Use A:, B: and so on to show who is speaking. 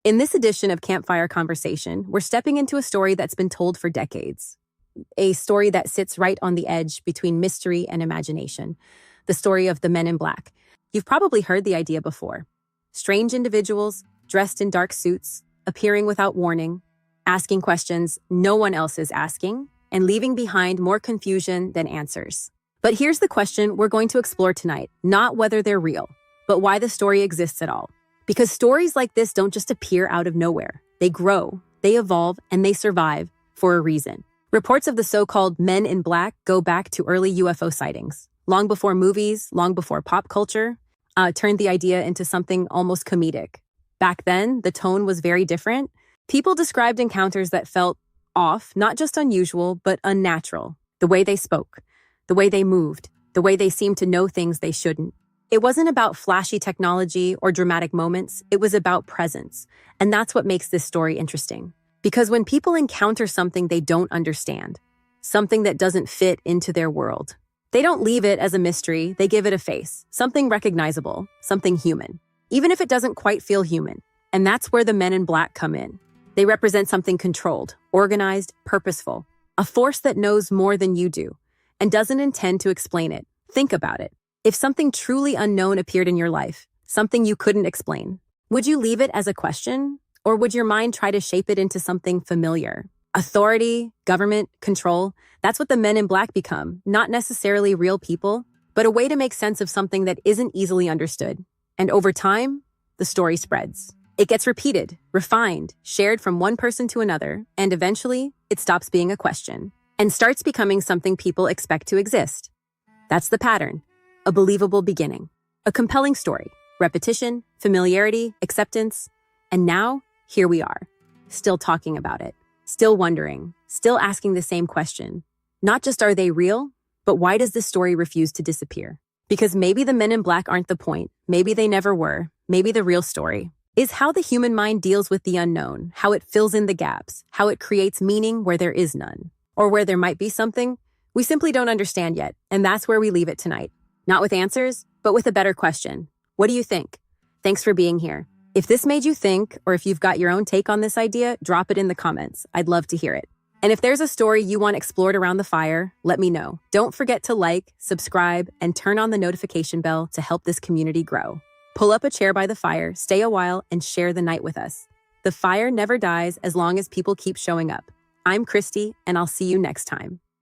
A: In this edition of Campfire Conversation, we're stepping into a story that's been told for decades. A story that sits right on the edge between mystery and imagination. The story of the Men in Black. You've probably heard the idea before. Strange individuals, dressed in dark suits, appearing without warning, asking questions no one else is asking, and leaving behind more confusion than answers. But here's the question we're going to explore tonight, not whether they're real, but why the story exists at all. Because stories like this don't just appear out of nowhere. They grow, they evolve, and they survive for a reason. Reports of the so-called Men in Black go back to early UFO sightings. Long before movies, long before pop culture, turned the idea into something almost comedic. Back then, the tone was very different. People described encounters that felt off, not just unusual, but unnatural. The way they spoke, the way they moved, the way they seemed to know things they shouldn't. It wasn't about flashy technology or dramatic moments, it was about presence. And that's what makes this story interesting. Because when people encounter something they don't understand, something that doesn't fit into their world, they don't leave it as a mystery, they give it a face, something recognizable, something human, even if it doesn't quite feel human. And that's where the Men in Black come in. They represent something controlled, organized, purposeful, a force that knows more than you do and doesn't intend to explain it. Think about it. If something truly unknown appeared in your life, something you couldn't explain, would you leave it as a question? Or would your mind try to shape it into something familiar? Authority, government, control, that's what the Men in Black become, not necessarily real people, but a way to make sense of something that isn't easily understood. And over time, the story spreads. It gets repeated, refined, shared from one person to another, and eventually, it stops being a question and starts becoming something people expect to exist. That's the pattern. A believable beginning. A compelling story. Repetition, familiarity, acceptance. And now, here we are. Still talking about it. Still wondering. Still asking the same question. Not just are they real, but why does this story refuse to disappear? Because maybe the Men in Black aren't the point. Maybe they never were. Maybe the real story is how the human mind deals with the unknown, how it fills in the gaps, how it creates meaning where there is none, or where there might be something we simply don't understand yet. And that's where we leave it tonight. Not with answers, but with a better question. What do you think? Thanks for being here. If this made you think, or if you've got your own take on this idea, drop it in the comments. I'd love to hear it. And if there's a story you want explored around the fire, let me know. Don't forget to like, subscribe, and turn on the notification bell to help this community grow. Pull up a chair by the fire, stay a while, and share the night with us. The fire never dies as long as people keep showing up. I'm Christy, and I'll see you next time.